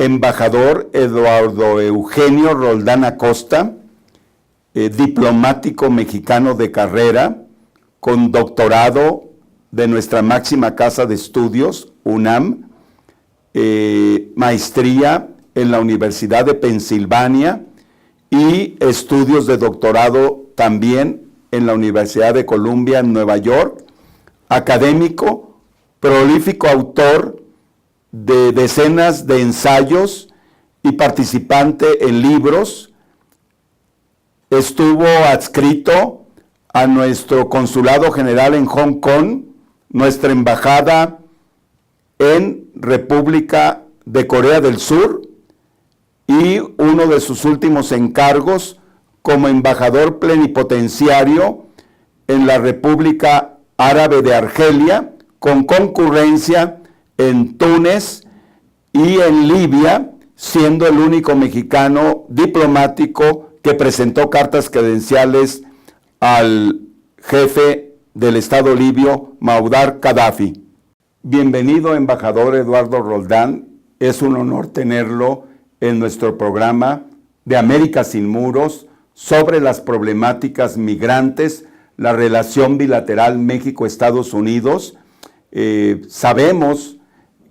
embajador Eduardo Eugenio Roldán Acosta, diplomático mexicano de carrera, con doctorado de nuestra máxima casa de estudios, UNAM, maestría en la Universidad de Pensilvania y estudios de doctorado también en la Universidad de Columbia en Nueva York, académico, prolífico autor de decenas de ensayos y participante en libros. Estuvo adscrito a nuestro Consulado General en Hong Kong, nuestra embajada en República de Corea del Sur y uno de sus últimos encargos como embajador plenipotenciario en la República Árabe de Argelia, con concurrencia en Túnez y en Libia, siendo el único mexicano diplomático que presentó cartas credenciales al jefe del Estado libio, Muammar Gaddafi. Bienvenido, embajador Eduardo Roldán. Es un honor tenerlo en nuestro programa de América Sin Muros sobre las problemáticas migrantes, la relación bilateral México-Estados Unidos. Sabemos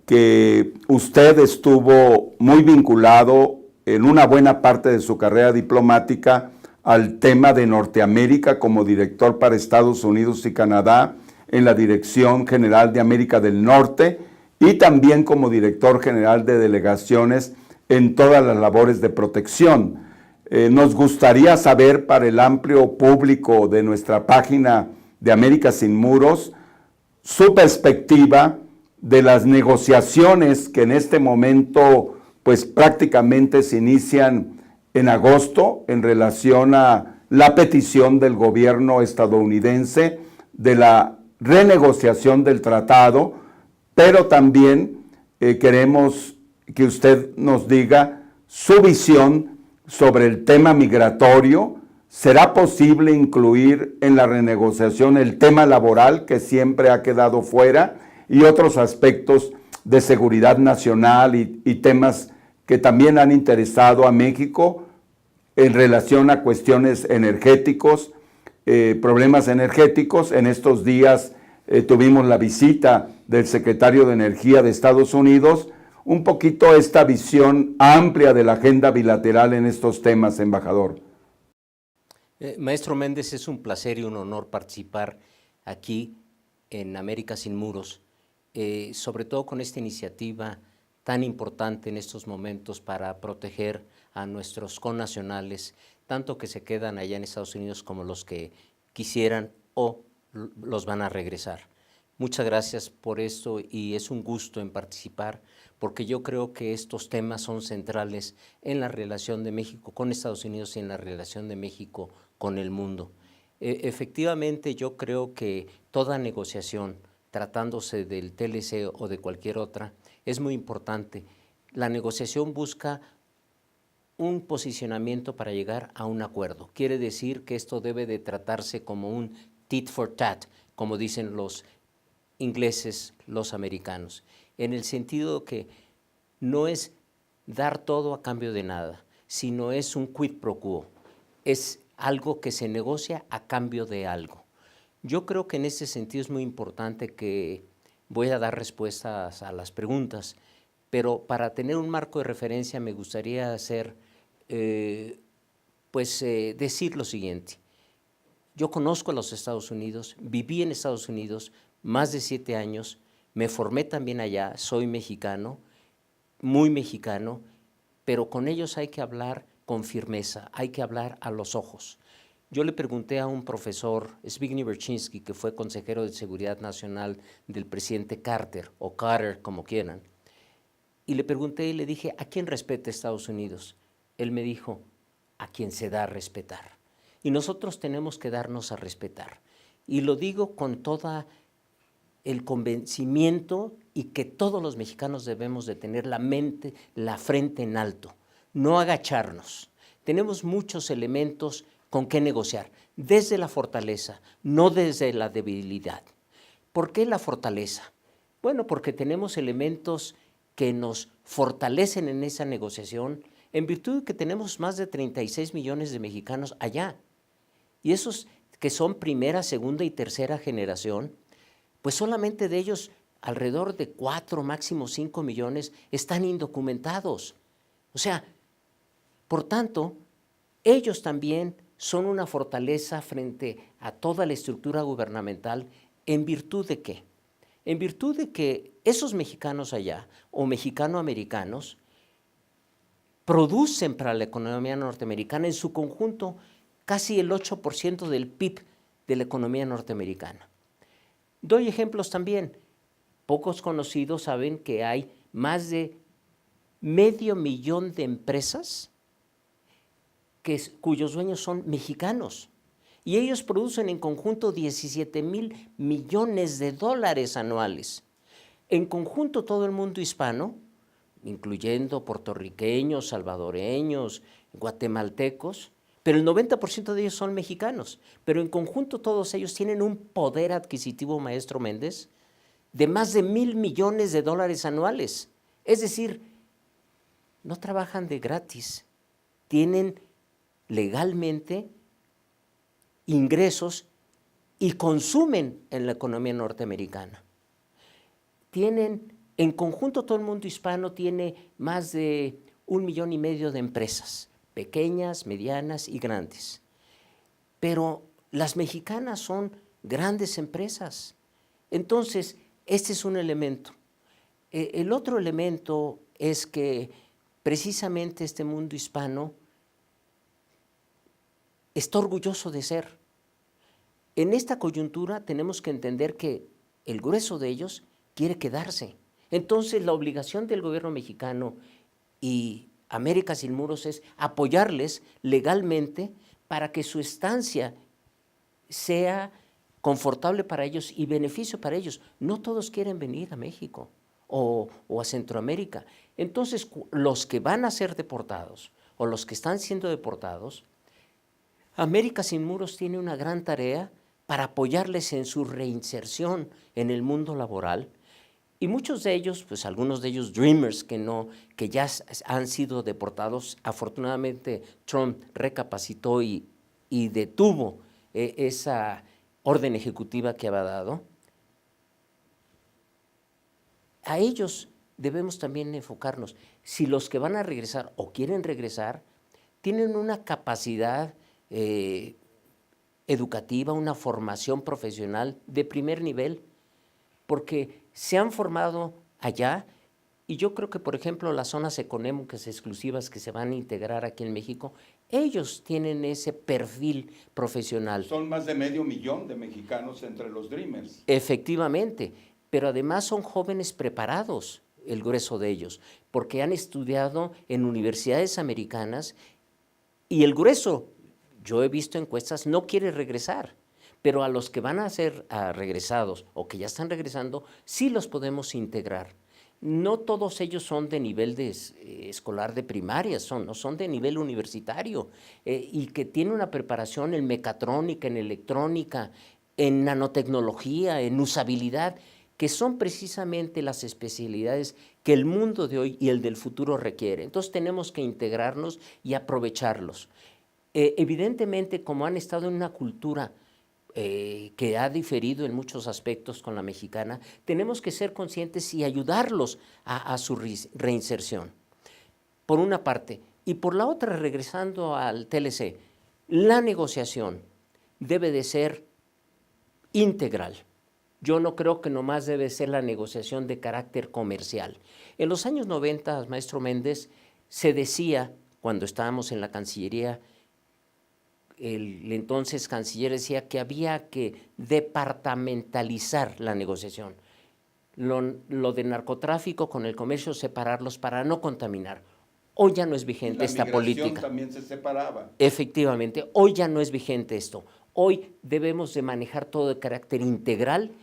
que usted estuvo muy vinculado en una buena parte de su carrera diplomática al tema de Norteamérica como director para Estados Unidos y Canadá en la Dirección General de América del Norte y también como director general de delegaciones en todas las labores de protección. Nos gustaría saber para el amplio público de nuestra página de América Sin Muros su perspectiva de las negociaciones que en este momento pues prácticamente se inician en agosto en relación a la petición del gobierno estadounidense de la renegociación del tratado, pero también queremos que usted nos diga su visión sobre el tema migratorio. ¿Será posible incluir en la renegociación el tema laboral, que siempre ha quedado fuera, y otros aspectos de seguridad nacional y temas que también han interesado a México en relación a cuestiones energéticos, problemas energéticos? En estos días tuvimos la visita del secretario de Energía de Estados Unidos. Un poquito esta visión amplia de la agenda bilateral en estos temas, embajador. Maestro Méndez, es un placer y un honor participar aquí en América Sin Muros, sobre todo con esta iniciativa tan importante en estos momentos para proteger a nuestros connacionales, tanto que se quedan allá en Estados Unidos como los que quisieran o los van a regresar. Muchas gracias por esto y es un gusto en participar, porque yo creo que estos temas son centrales en la relación de México con Estados Unidos y en la relación de México con el mundo. Efectivamente, yo creo que toda negociación, tratándose del TLC o de cualquier otra, es muy importante. La negociación busca un posicionamiento para llegar a un acuerdo. Quiere decir que esto debe de tratarse como un tit for tat, como dicen los ingleses, los americanos, en el sentido que no es dar todo a cambio de nada, sino es un quid pro quo, es algo que se negocia a cambio de algo. Yo creo que en ese sentido es muy importante que voy a dar respuestas a las preguntas, pero para tener un marco de referencia me gustaría decir lo siguiente. Yo conozco a los Estados Unidos, viví en Estados Unidos más de 7 años, me formé también allá, soy mexicano, muy mexicano, pero con ellos hay que hablar con firmeza, hay que hablar a los ojos. Yo le pregunté a un profesor, Zbigniew Brzezinski, que fue consejero de Seguridad Nacional del presidente Carter, o Carter, como quieran, y le pregunté y le dije, ¿a quién respeta Estados Unidos? Él me dijo, a quien se da a respetar. Y nosotros tenemos que darnos a respetar. Y lo digo con todo el convencimiento y que todos los mexicanos debemos de tener la frente en alto, no agacharnos. Tenemos muchos elementos con qué negociar, desde la fortaleza, no desde la debilidad. ¿Por qué la fortaleza? Bueno, porque tenemos elementos que nos fortalecen en esa negociación, en virtud de que tenemos más de 36 millones de mexicanos allá. Y esos que son primera, segunda y tercera generación, pues solamente de ellos alrededor de 4, máximo 5 millones están indocumentados. O sea, por tanto, ellos también son una fortaleza frente a toda la estructura gubernamental. ¿En virtud de qué? En virtud de que esos mexicanos allá, o mexicano-americanos, producen para la economía norteamericana en su conjunto casi el 8% del PIB de la economía norteamericana. Doy ejemplos también. Pocos conocidos saben que hay más de 500,000 de empresas cuyos dueños son mexicanos. Y ellos producen en conjunto 17,000 millones de dólares anuales. En conjunto todo el mundo hispano, incluyendo puertorriqueños, salvadoreños, guatemaltecos, pero el 90% de ellos son mexicanos. Pero en conjunto todos ellos tienen un poder adquisitivo, maestro Méndez, de más de 1,000 millones de dólares anuales. Es decir, no trabajan de gratis, tienen legalmente ingresos y consumen en la economía norteamericana. En conjunto todo el mundo hispano tiene más de 1,5 millones de empresas, pequeñas, medianas y grandes. Pero las mexicanas son grandes empresas. Entonces, este es un elemento. El otro elemento es que precisamente este mundo hispano está orgulloso de ser. En esta coyuntura tenemos que entender que el grueso de ellos quiere quedarse. Entonces, la obligación del gobierno mexicano y América Sin Muros es apoyarles legalmente para que su estancia sea confortable para ellos y beneficio para ellos. No todos quieren venir a México o a Centroamérica. Entonces, los que van a ser deportados o los que están siendo deportados, América Sin Muros tiene una gran tarea para apoyarles en su reinserción en el mundo laboral. Y muchos de ellos, pues algunos de ellos dreamers que ya han sido deportados, afortunadamente Trump recapacitó y detuvo esa orden ejecutiva que había dado. A ellos debemos también enfocarnos. Si los que van a regresar o quieren regresar, tienen una capacidad educativa, una formación profesional de primer nivel, porque se han formado allá, y yo creo que, por ejemplo, las zonas económicas exclusivas que se van a integrar aquí en México, ellos tienen ese perfil profesional. Son más de 500,000 de mexicanos entre los Dreamers. Efectivamente, pero además son jóvenes preparados, el grueso de ellos, porque han estudiado en universidades americanas, y el grueso, yo he visto encuestas, no quiere regresar. Pero a los que van a ser regresados o que ya están regresando, sí los podemos integrar. No todos ellos son de nivel escolar de primaria, son de nivel universitario y que tienen una preparación en mecatrónica, en electrónica, en nanotecnología, en usabilidad, que son precisamente las especialidades que el mundo de hoy y el del futuro requiere. Entonces tenemos que integrarnos y aprovecharlos. Evidentemente, como han estado en una cultura que ha diferido en muchos aspectos con la mexicana, tenemos que ser conscientes y ayudarlos a su reinserción, por una parte. Y por la otra, regresando al TLC, la negociación debe de ser integral. Yo no creo que nomás debe ser la negociación de carácter comercial. En los años 90, maestro Méndez, se decía, cuando estábamos en la Cancillería, el entonces canciller decía que había que departamentalizar la negociación. Lo de narcotráfico con el comercio, separarlos para no contaminar. Hoy ya no es vigente esta política. La migración también se separaba. Efectivamente, hoy ya no es vigente esto. Hoy debemos de manejar todo de carácter integral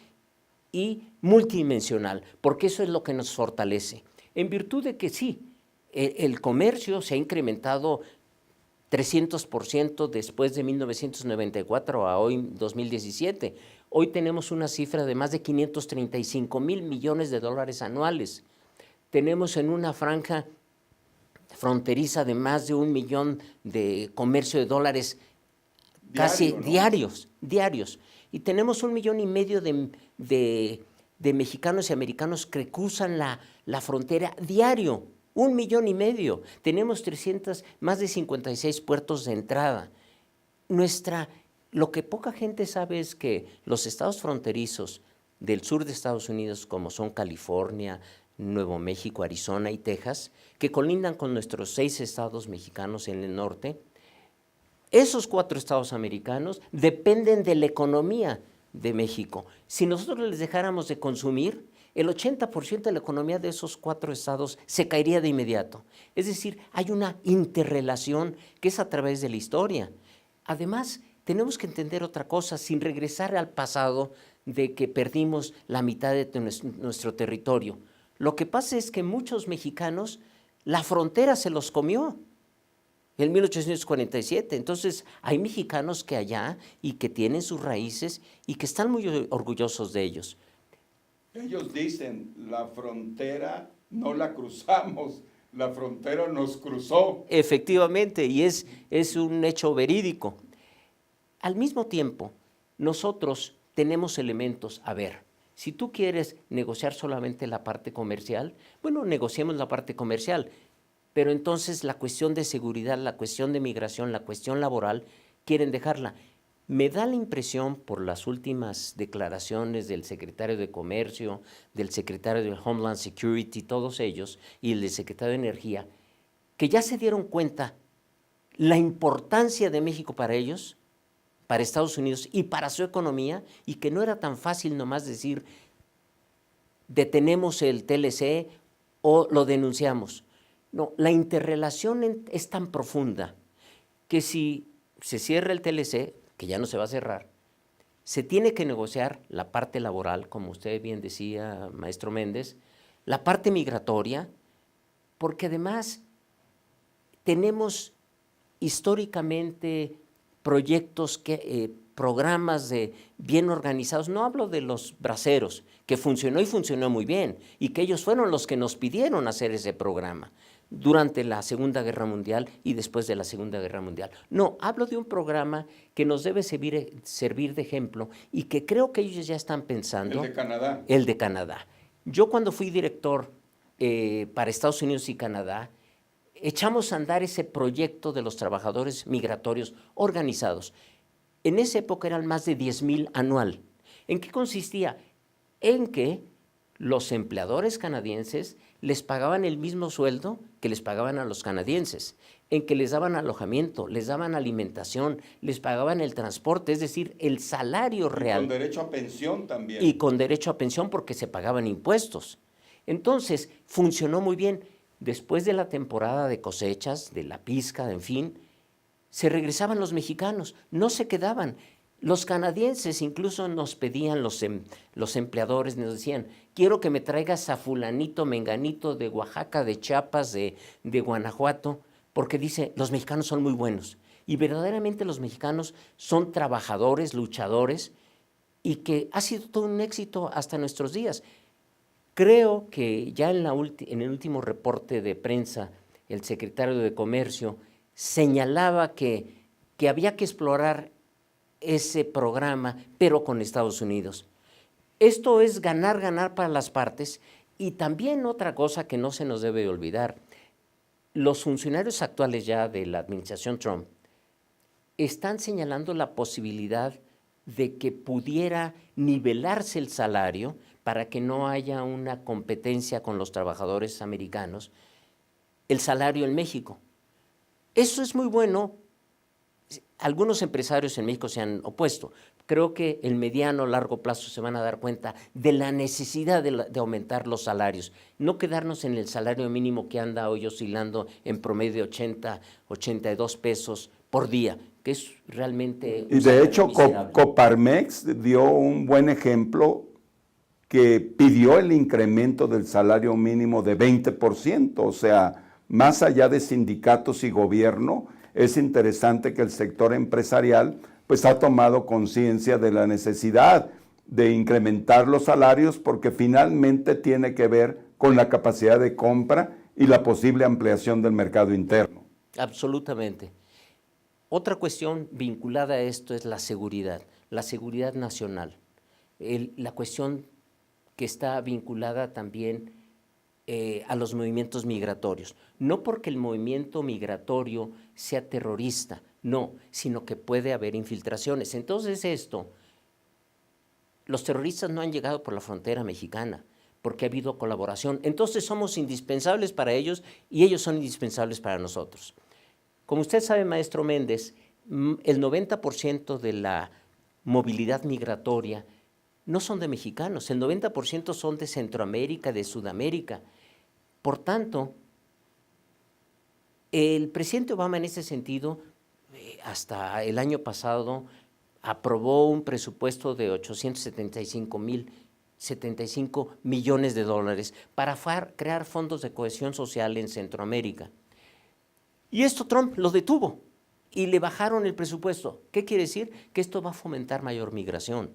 y multidimensional, porque eso es lo que nos fortalece. En virtud de que sí, el comercio se ha incrementado 300% después de 1994 a hoy, 2017. Hoy tenemos una cifra de más de 535,000 millones de dólares anuales. tenemos en una franja fronteriza de más de 1 millón de comercio de dólares casi ¿no? diarios. Y tenemos 1,5 millones de mexicanos y americanos que cruzan la frontera diario, 1,5 millones. Tenemos más de 56 puertos de entrada. Lo que poca gente sabe es que los estados fronterizos del sur de Estados Unidos, como son California, Nuevo México, Arizona y Texas, que colindan con nuestros 6 estados mexicanos en el norte, esos 4 estados americanos dependen de la economía de México. Si nosotros les dejáramos de consumir, el 80% de la economía de esos 4 estados se caería de inmediato. Es decir, hay una interrelación que es a través de la historia. Además, tenemos que entender otra cosa, sin regresar al pasado de que perdimos la mitad de nuestro territorio. Lo que pasa es que muchos mexicanos, la frontera se los comió en 1847. Entonces, hay mexicanos que allá y que tienen sus raíces y que están muy orgullosos de ellos. Ellos dicen, la frontera no la cruzamos, la frontera nos cruzó. Efectivamente, y es un hecho verídico. Al mismo tiempo, nosotros tenemos elementos. A ver, si tú quieres negociar solamente la parte comercial, bueno, negociemos la parte comercial, pero entonces la cuestión de seguridad, la cuestión de migración, la cuestión laboral, quieren dejarla. Me da la impresión, por las últimas declaraciones del secretario de Comercio, del secretario de Homeland Security, todos ellos, y el del secretario de Energía, que ya se dieron cuenta la importancia de México para ellos, para Estados Unidos y para su economía, y que no era tan fácil nomás decir, detenemos el TLC o lo denunciamos. No, la interrelación es tan profunda que si se cierra el TLC, que ya no se va a cerrar, se tiene que negociar la parte laboral, como usted bien decía, maestro Méndez, la parte migratoria, porque además tenemos históricamente proyectos, programas bien organizados. No hablo de los braceros, que funcionó y funcionó muy bien, y que ellos fueron los que nos pidieron hacer ese programa durante la Segunda Guerra Mundial y después de la Segunda Guerra Mundial. No, hablo de un programa que nos debe servir de ejemplo y que creo que ellos ya están pensando. El de Canadá. El de Canadá. Yo cuando fui director para Estados Unidos y Canadá, echamos a andar ese proyecto de los trabajadores migratorios organizados. En esa época eran más de 10,000 anual. ¿En qué consistía? En que los empleadores canadienses les pagaban el mismo sueldo que les pagaban a los canadienses, en que les daban alojamiento, les daban alimentación, les pagaban el transporte, es decir, el salario real. Y con derecho a pensión también. Y con derecho a pensión porque se pagaban impuestos. Entonces, funcionó muy bien. Después de la temporada de cosechas, de la pizca, en fin, se regresaban los mexicanos, no se quedaban. Los canadienses incluso nos pedían, los empleadores nos decían, quiero que me traigas a fulanito, menganito de Oaxaca, de Chiapas, de Guanajuato, porque dice, los mexicanos son muy buenos. Y verdaderamente los mexicanos son trabajadores, luchadores, y que ha sido todo un éxito hasta nuestros días. Creo que ya en el último reporte de prensa, el secretario de Comercio señalaba que había que explorar ese programa, pero con Estados Unidos. Esto es ganar para las partes. Y también otra cosa que no se nos debe olvidar, los funcionarios actuales ya de la administración Trump están señalando la posibilidad de que pudiera nivelarse el salario para que no haya una competencia con los trabajadores americanos, el salario en México. Eso es muy bueno. Algunos empresarios en México se han opuesto. Creo que en mediano, largo plazo se van a dar cuenta de la necesidad de aumentar los salarios, no quedarnos en el salario mínimo que anda hoy oscilando en promedio 80, 82 pesos por día, que es realmente... Y de hecho Coparmex dio un buen ejemplo que pidió el incremento del salario mínimo de 20%, o sea, más allá de sindicatos y gobierno, es interesante que el sector empresarial pues ha tomado conciencia de la necesidad de incrementar los salarios porque finalmente tiene que ver con la capacidad de compra y la posible ampliación del mercado interno. Absolutamente. Otra cuestión vinculada a esto es la seguridad nacional. La cuestión que está vinculada también a los movimientos migratorios. No porque el movimiento migratorio sea terrorista, no, sino que puede haber infiltraciones. Entonces los terroristas no han llegado por la frontera mexicana, porque ha habido colaboración. Entonces somos indispensables para ellos y ellos son indispensables para nosotros. Como usted sabe, maestro Méndez, el 90% de la movilidad migratoria no son de mexicanos, el 90% son de Centroamérica, de Sudamérica. Por tanto, el presidente Obama en ese sentido, hasta el año pasado, aprobó un presupuesto de 875 millones de dólares para crear fondos de cohesión social en Centroamérica. Y esto Trump lo detuvo y le bajaron el presupuesto. ¿Qué quiere decir? Que esto va a fomentar mayor migración.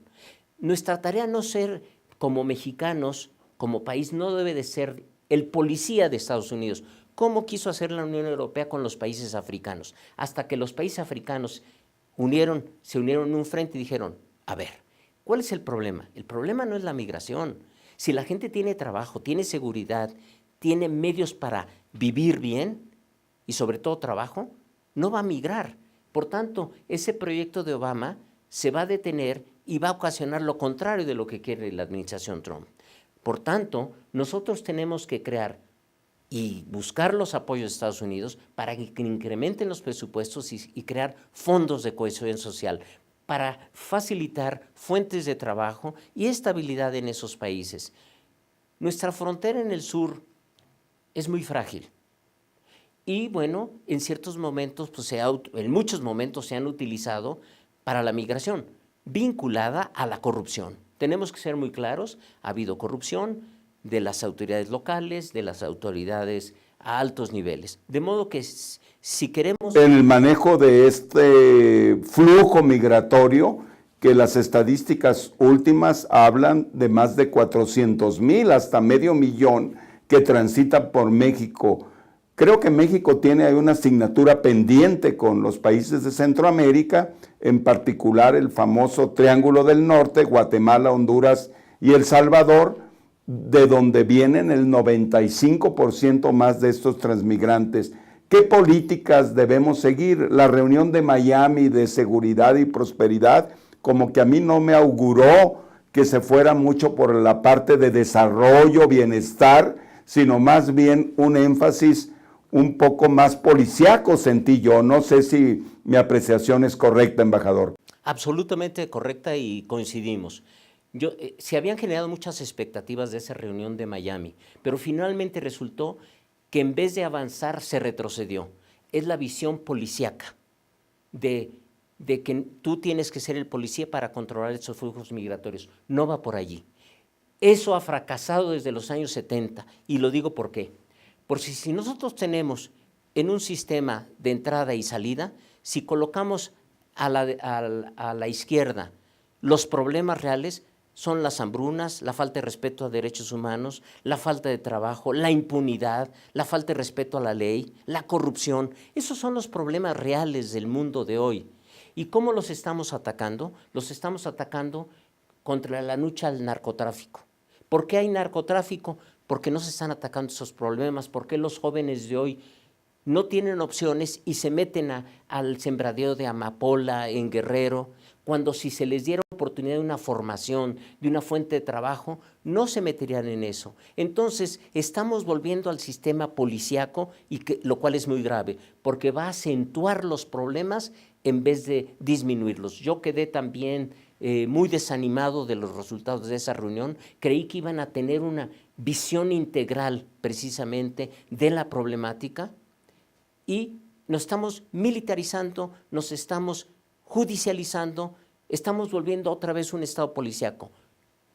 Nuestra tarea no ser como mexicanos, como país, no debe de ser el policía de Estados Unidos, como quiso hacer la Unión Europea con los países africanos, hasta que los países africanos se unieron en un frente y dijeron, a ver, ¿cuál es el problema? El problema no es la migración. Si la gente tiene trabajo, tiene seguridad, tiene medios para vivir bien y sobre todo trabajo, no va a migrar. Por tanto, ese proyecto de Obama se va a detener y va a ocasionar lo contrario de lo que quiere la administración Trump. Por tanto, nosotros tenemos que crear y buscar los apoyos de Estados Unidos para que incrementen los presupuestos y crear fondos de cohesión social para facilitar fuentes de trabajo y estabilidad en esos países. Nuestra frontera en el sur es muy frágil y bueno, en ciertos momentos, en muchos momentos se han utilizado para la migración, vinculada a la corrupción. Tenemos que ser muy claros, ha habido corrupción de las autoridades locales, de las autoridades a altos niveles. De modo que si queremos... En el manejo de este flujo migratorio, que las estadísticas últimas hablan de más de 400,000 hasta medio millón que transitan por México. Creo que México tiene ahí una asignatura pendiente con los países de Centroamérica, en particular el famoso Triángulo del Norte, Guatemala, Honduras y El Salvador, de donde vienen el 95% más de estos transmigrantes. ¿Qué políticas debemos seguir? La reunión de Miami de seguridad y prosperidad, como que a mí no me auguró que se fuera mucho por la parte de desarrollo, bienestar, sino más bien un énfasis un poco más policíaco, sentí yo. No sé si mi apreciación es correcta, embajador. Absolutamente correcta y coincidimos. Se habían generado muchas expectativas de esa reunión de Miami, pero finalmente resultó que en vez de avanzar se retrocedió. Es la visión policíaca de que tú tienes que ser el policía para controlar esos flujos migratorios. No va por allí. Eso ha fracasado desde los años 70 y lo digo por qué. Porque si nosotros tenemos en un sistema de entrada y salida, si colocamos a la izquierda los problemas reales, son las hambrunas, la falta de respeto a derechos humanos, la falta de trabajo, la impunidad, la falta de respeto a la ley, la corrupción. Esos son los problemas reales del mundo de hoy. ¿Y cómo los estamos atacando? Los estamos atacando contra la lucha al narcotráfico. ¿Por qué hay narcotráfico? Porque no se están atacando esos problemas. ¿Por qué los jóvenes de hoy no tienen opciones y se meten al sembradío de amapola en Guerrero, cuando si se les diera oportunidad de una formación, de una fuente de trabajo, no se meterían en eso? Entonces, estamos volviendo al sistema policíaco, lo cual es muy grave, porque va a acentuar los problemas en vez de disminuirlos. Yo quedé también muy desanimado de los resultados de esa reunión. Creí que iban a tener una visión integral, precisamente, de la problemática, y nos estamos militarizando, nos estamos judicializando, estamos volviendo otra vez un Estado policíaco.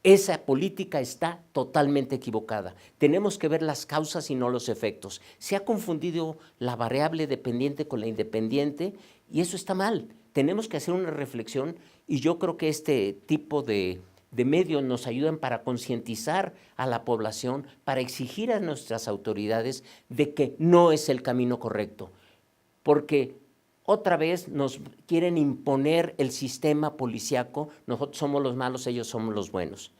Esa política está totalmente equivocada. Tenemos que ver las causas y no los efectos. Se ha confundido la variable dependiente con la independiente y eso está mal. Tenemos que hacer una reflexión y yo creo que este tipo de de medios nos ayudan para concientizar a la población, para exigir a nuestras autoridades de que no es el camino correcto, porque otra vez nos quieren imponer el sistema policíaco, nosotros somos los malos, ellos somos los buenos.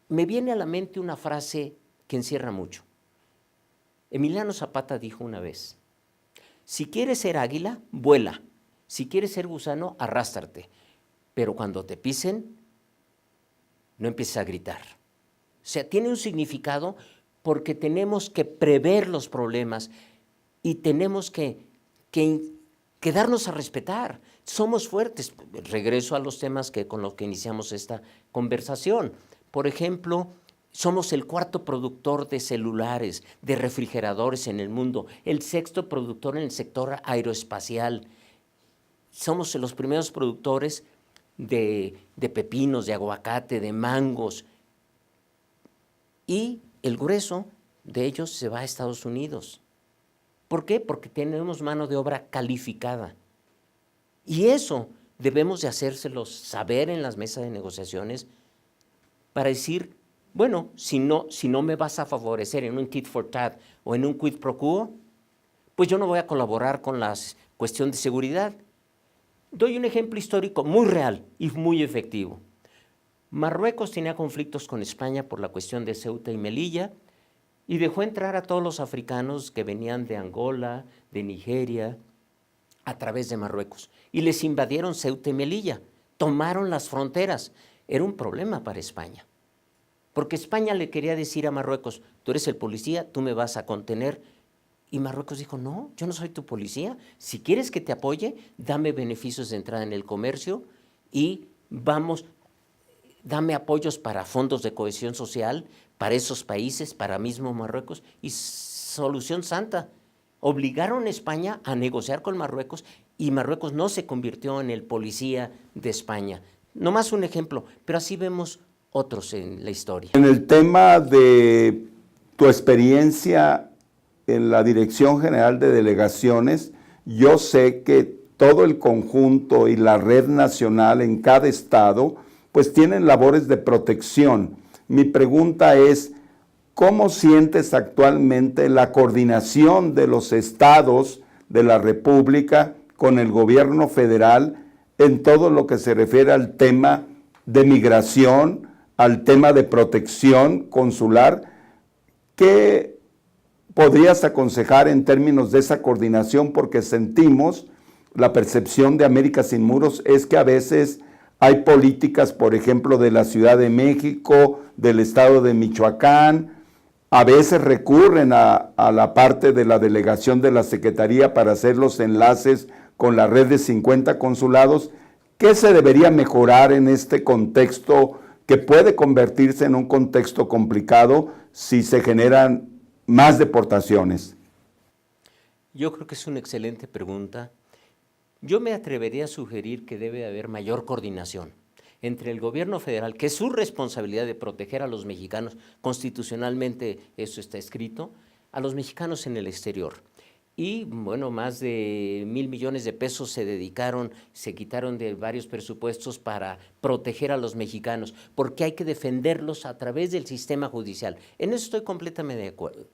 Me viene a la mente una frase que encierra mucho. Emiliano Zapata dijo una vez: si quieres ser águila, vuela. Si quieres ser gusano, arrástrate. Pero cuando te pisen, no empieces a gritar. O sea, tiene un significado porque tenemos que prever los problemas y tenemos que darnos a respetar. Somos fuertes. Regreso a los temas con los que iniciamos esta conversación. Por ejemplo, somos el 4º productor de celulares, de refrigeradores en el mundo, el 6º productor en el sector aeroespacial. Somos los primeros productores de pepinos, de aguacate, de mangos. Y el grueso de ellos se va a Estados Unidos. ¿Por qué? Porque tenemos mano de obra calificada. Y eso debemos de hacérselos saber en las mesas de negociaciones para decir, bueno, si no me vas a favorecer en un tit for tat o en un quid pro quo, pues yo no voy a colaborar con la cuestión de seguridad. Doy un ejemplo histórico muy real y muy efectivo. Marruecos tenía conflictos con España por la cuestión de Ceuta y Melilla y dejó entrar a todos los africanos que venían de Angola, de Nigeria, a través de Marruecos. Y les invadieron Ceuta y Melilla, tomaron las fronteras. Era un problema para España, porque España le quería decir a Marruecos, tú eres el policía, tú me vas a contener. Y Marruecos dijo, no, yo no soy tu policía. Si quieres que te apoye, dame beneficios de entrada en el comercio y dame apoyos para fondos de cohesión social, para esos países, para mismo Marruecos. Y solución santa, obligaron a España a negociar con Marruecos y Marruecos no se convirtió en el policía de España. Nomás un ejemplo, pero así vemos otros en la historia. En el tema de tu experiencia en la Dirección General de Delegaciones, yo sé que todo el conjunto y la red nacional en cada estado, pues tienen labores de protección. Mi pregunta es, ¿cómo sientes actualmente la coordinación de los estados de la República con el gobierno federal en todo lo que se refiere al tema de migración, al tema de protección consular? ¿Qué podrías aconsejar en términos de esa coordinación? Porque sentimos, la percepción de América Sin Muros es que a veces hay políticas, por ejemplo, de la Ciudad de México, del estado de Michoacán, a veces recurren a la parte de la delegación de la Secretaría para hacer los enlaces con la red de 50 consulados. ¿Qué se debería mejorar en este contexto que puede convertirse en un contexto complicado si se generan más deportaciones? Yo creo que es una excelente pregunta. Yo me atrevería a sugerir que debe haber mayor coordinación entre el gobierno federal, que es su responsabilidad de proteger a los mexicanos, constitucionalmente eso está escrito, a los mexicanos en el exterior. Y bueno, más de 1,000 millones de pesos se quitaron de varios presupuestos para proteger a los mexicanos, porque hay que defenderlos a través del sistema judicial. En eso estoy completamente de acuerdo.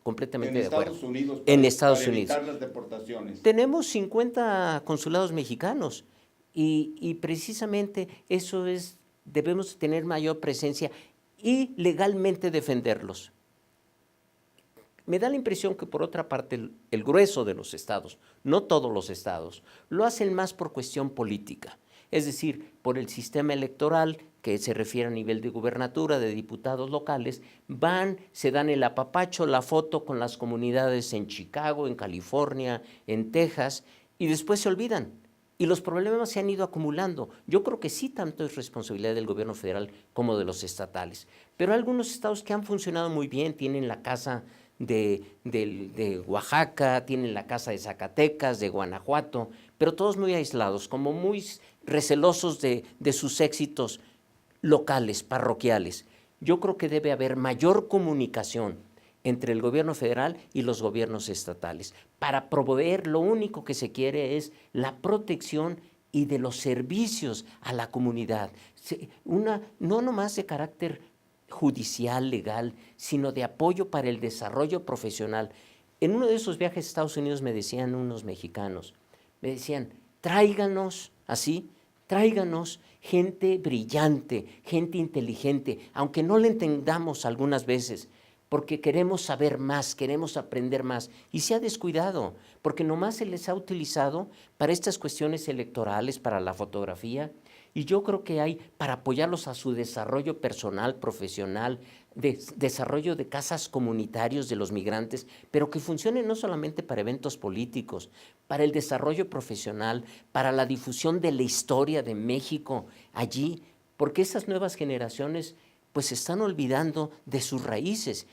En Estados Unidos. Evitar las deportaciones. Tenemos 50 consulados mexicanos y precisamente eso es, debemos tener mayor presencia y legalmente defenderlos. Me da la impresión que por otra parte el grueso de los estados, no todos los estados, lo hacen más por cuestión política, es decir, por el sistema electoral que se refiere a nivel de gubernatura, de diputados locales, se dan el apapacho, la foto con las comunidades en Chicago, en California, en Texas, y después se olvidan. Y los problemas se han ido acumulando. Yo creo que sí, tanto es responsabilidad del gobierno federal como de los estatales. Pero hay algunos estados que han funcionado muy bien, tienen la casa de Oaxaca, tienen la casa de Zacatecas, de Guanajuato, pero todos muy aislados, como muy recelosos de sus éxitos locales, parroquiales. Yo creo que debe haber mayor comunicación entre el gobierno federal y los gobiernos estatales. Para proveer, lo único que se quiere es la protección y de los servicios a la comunidad. No nomás de carácter judicial, legal, sino de apoyo para el desarrollo profesional. En uno de esos viajes a Estados Unidos me decían unos mexicanos, me decían, tráiganos gente brillante, gente inteligente, aunque no le entendamos algunas veces, porque queremos saber más, queremos aprender más. Y se ha descuidado, porque nomás se les ha utilizado para estas cuestiones electorales, para la fotografía, y yo creo que hay para apoyarlos a su desarrollo personal, profesional, desarrollo de casas comunitarios de los migrantes, pero que funcionen no solamente para eventos políticos, para el desarrollo profesional, para la difusión de la historia de México allí, porque esas nuevas generaciones pues se están olvidando de sus raíces.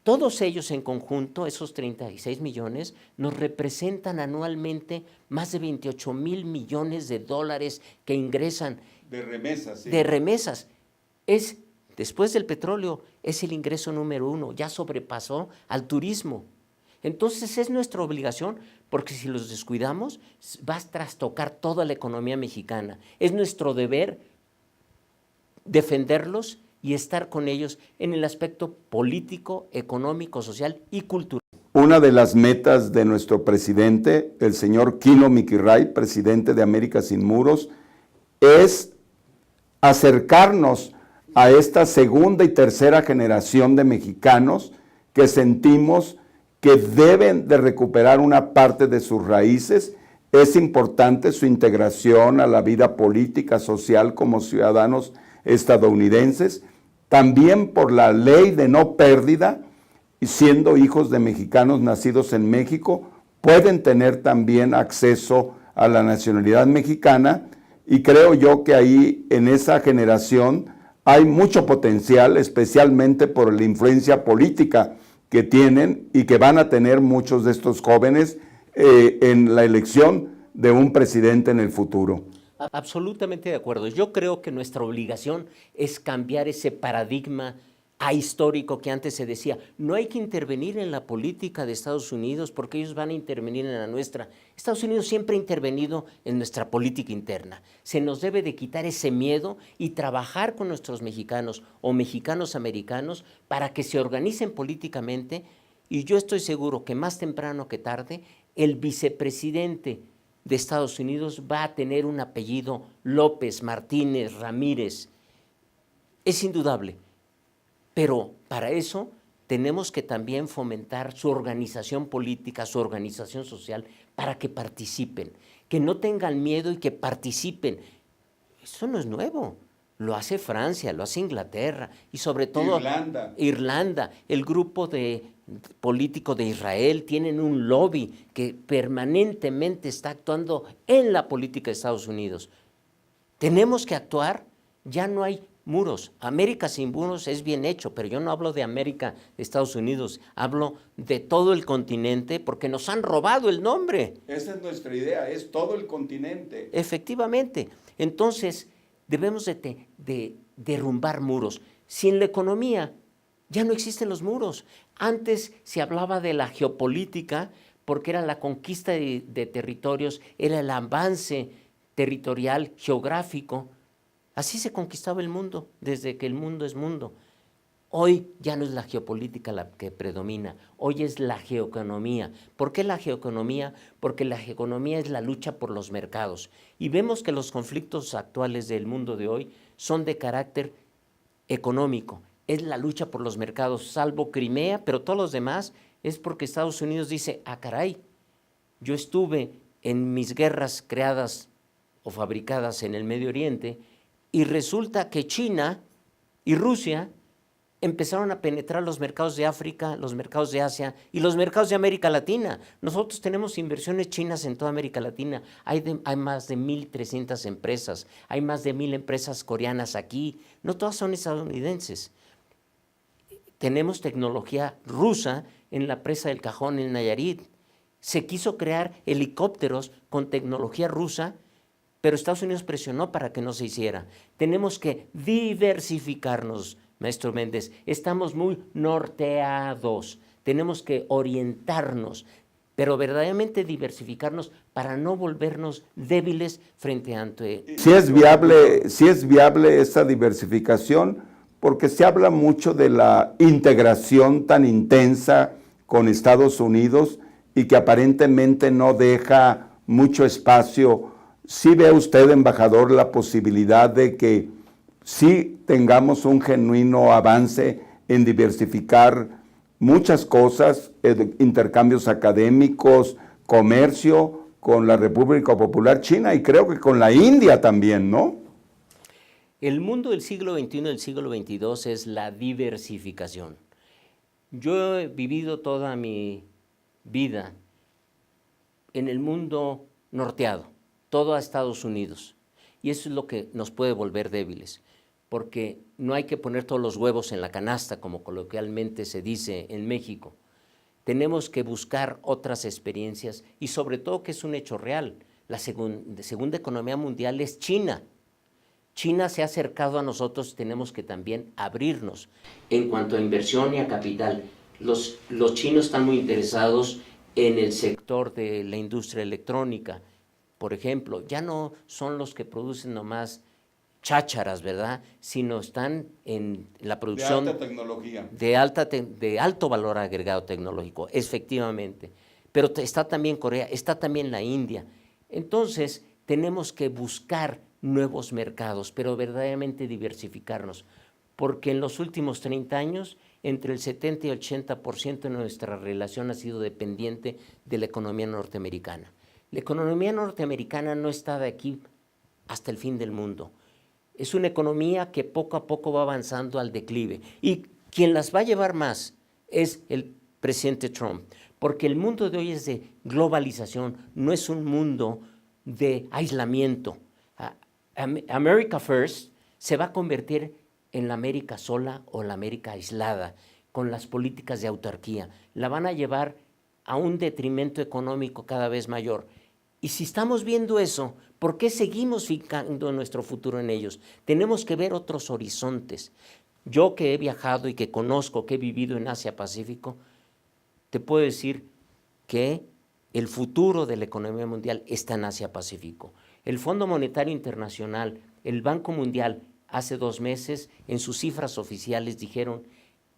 Todos ellos en conjunto, esos 36 millones, nos representan anualmente más de 28,000 millones de dólares que ingresan. De remesas. Sí. De remesas. Después del petróleo, es el ingreso número 1, ya sobrepasó al turismo. Entonces es nuestra obligación, porque si los descuidamos, va a trastocar toda la economía mexicana. Es nuestro deber defenderlos y estar con ellos en el aspecto político, económico, social y cultural. Una de las metas de nuestro presidente, el señor Kino Miquirray, presidente de América Sin Muros, es acercarnos a esta segunda y tercera generación de mexicanos que sentimos que deben de recuperar una parte de sus raíces. Es importante su integración a la vida política, social como ciudadanos estadounidenses, también por la ley de no pérdida, y siendo hijos de mexicanos nacidos en México, pueden tener también acceso a la nacionalidad mexicana, y creo yo que ahí en esa generación hay mucho potencial, especialmente por la influencia política que tienen y que van a tener muchos de estos jóvenes en la elección de un presidente en el futuro. Absolutamente de acuerdo. Yo creo que nuestra obligación es cambiar ese paradigma ahistórico que antes se decía, no hay que intervenir en la política de Estados Unidos porque ellos van a intervenir en la nuestra. Estados Unidos siempre ha intervenido en nuestra política interna. Se nos debe de quitar ese miedo y trabajar con nuestros mexicanos o mexicanos americanos para que se organicen políticamente, y yo estoy seguro que más temprano que tarde el vicepresidente de Estados Unidos va a tener un apellido López, Martínez, Ramírez. Es indudable. Pero para eso tenemos que también fomentar su organización política, su organización social, para que participen, que no tengan miedo y que participen. Eso no es nuevo, lo hace Francia, lo hace Inglaterra y sobre todo Irlanda. El grupo político de Israel tienen un lobby que permanentemente está actuando en la política de Estados Unidos. Tenemos que actuar, ya no hay muros. América Sin Muros es bien hecho, pero yo no hablo de América, de Estados Unidos, hablo de todo el continente porque nos han robado el nombre. Esa es nuestra idea, es todo el continente. Efectivamente. Entonces, debemos de derrumbar muros. Sin la economía, ya no existen los muros. Antes se hablaba de la geopolítica porque era la conquista de territorios, era el avance territorial, geográfico. Así se conquistaba el mundo, desde que el mundo es mundo. Hoy ya no es la geopolítica la que predomina, hoy es la geoeconomía. ¿Por qué la geoeconomía? Porque la geoeconomía es la lucha por los mercados. Y vemos que los conflictos actuales del mundo de hoy son de carácter económico. Es la lucha por los mercados, salvo Crimea, pero todos los demás es porque Estados Unidos dice, ah caray, yo estuve en mis guerras creadas o fabricadas en el Medio Oriente, y resulta que China y Rusia empezaron a penetrar los mercados de África, los mercados de Asia y los mercados de América Latina. Nosotros tenemos inversiones chinas en toda América Latina. Hay más de 1,300 empresas, hay más de 1,000 empresas coreanas aquí. No todas son estadounidenses. Tenemos tecnología rusa en la presa del Cajón en Nayarit. Se quiso crear helicópteros con tecnología rusa, pero Estados Unidos presionó para que no se hiciera. Tenemos que diversificarnos, maestro Méndez. Estamos muy norteados. Tenemos que orientarnos. pero verdaderamente diversificarnos para no volvernos débiles frente ante... Sí es viable esa diversificación, porque se habla mucho de la integración tan intensa con Estados Unidos y que aparentemente no deja mucho espacio. ¿Sí ve usted, embajador, la posibilidad de que sí tengamos un genuino avance en diversificar muchas cosas, intercambios académicos, comercio con la República Popular China y creo que con la India también, ¿no? El mundo del siglo XXI y del siglo XXII es la diversificación. Yo he vivido toda mi vida en el mundo norteado, todo a Estados Unidos, y eso es lo que nos puede volver débiles, porque no hay que poner todos los huevos en la canasta, como coloquialmente se dice en México. Tenemos que buscar otras experiencias y sobre todo que es un hecho real. La segunda economía mundial es China. China se ha acercado a nosotros, tenemos que también abrirnos. En cuanto a inversión y a capital, los chinos están muy interesados en el sector de la industria electrónica. Por ejemplo, ya no son los que producen nomás chácharas, ¿verdad? Sino están en la producción de alta tecnología, de alto valor agregado tecnológico, efectivamente. Pero está también Corea, está también la India. Entonces, tenemos que buscar nuevos mercados, pero verdaderamente diversificarnos, porque en los últimos 30 años, entre el 70 y el 80% de nuestra relación ha sido dependiente de la economía norteamericana. La economía norteamericana no está de aquí hasta el fin del mundo. Es una economía que poco a poco va avanzando al declive. Y quien las va a llevar más es el presidente Trump, porque el mundo de hoy es de globalización, no es un mundo de aislamiento. America First se va a convertir en la América sola o la América aislada, con las políticas de autarquía. La van a llevar a un detrimento económico cada vez mayor. Y si estamos viendo eso, ¿por qué seguimos fijando nuestro futuro en ellos? Tenemos que ver otros horizontes. Yo que he viajado y que conozco, que he vivido en Asia-Pacífico, te puedo decir que el futuro de la economía mundial está en Asia-Pacífico. El Fondo Monetario Internacional, el Banco Mundial, hace 2 meses, en sus cifras oficiales dijeron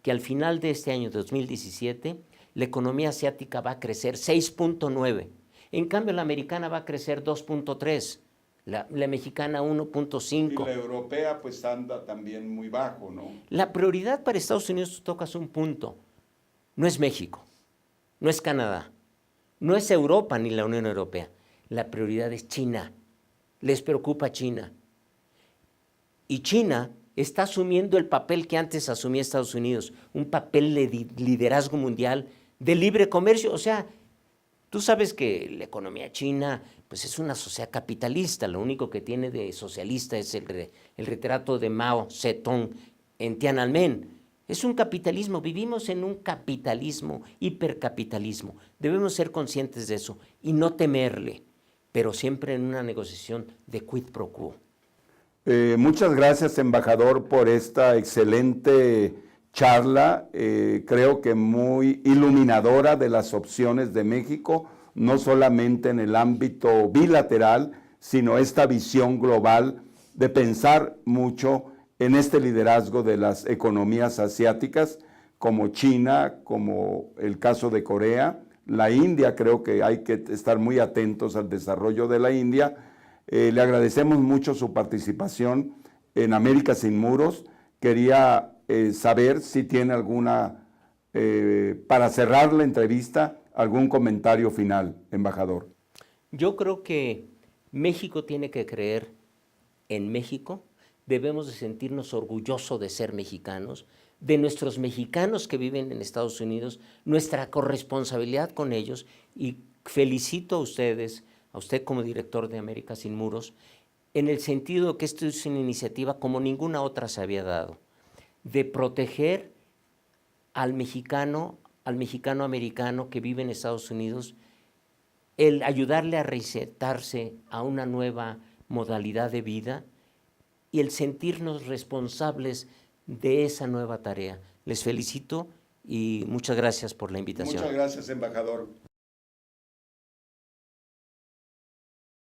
que al final de este año 2017, la economía asiática va a crecer 6.9%. En cambio, la americana va a crecer 2.3%, la mexicana 1.5%. Y la europea pues anda también muy bajo, ¿no? La prioridad para Estados Unidos, tú tocas un punto, no es México, no es Canadá, no es Europa ni la Unión Europea. La prioridad es China, les preocupa China. Y China está asumiendo el papel que antes asumía Estados Unidos, un papel de liderazgo mundial, de libre comercio. O sea, tú sabes que la economía china pues es una sociedad capitalista, lo único que tiene de socialista es el retrato de Mao Zedong en Tiananmen. Es un capitalismo, vivimos en un capitalismo, hipercapitalismo. Debemos ser conscientes de eso y no temerle, pero siempre en una negociación de quid pro quo. Muchas gracias, embajador, por esta excelente charla, creo que muy iluminadora de las opciones de México, no solamente en el ámbito bilateral, sino esta visión global de pensar mucho en este liderazgo de las economías asiáticas, como China, como el caso de Corea, la India. Creo que hay que estar muy atentos al desarrollo de la India. Le agradecemos mucho su participación en América Sin Muros. Quería saber si tiene alguna, para cerrar la entrevista, algún comentario final, embajador. Yo creo que México tiene que creer en México, debemos de sentirnos orgullosos de ser mexicanos, de nuestros mexicanos que viven en Estados Unidos, nuestra corresponsabilidad con ellos, y felicito a ustedes, a usted como director de América Sin Muros, en el sentido que esto es una iniciativa como ninguna otra se había dado, de proteger al mexicano americano que vive en Estados Unidos, el ayudarle a reinsertarse a una nueva modalidad de vida y el sentirnos responsables de esa nueva tarea. Les felicito y muchas gracias por la invitación. Muchas gracias, embajador.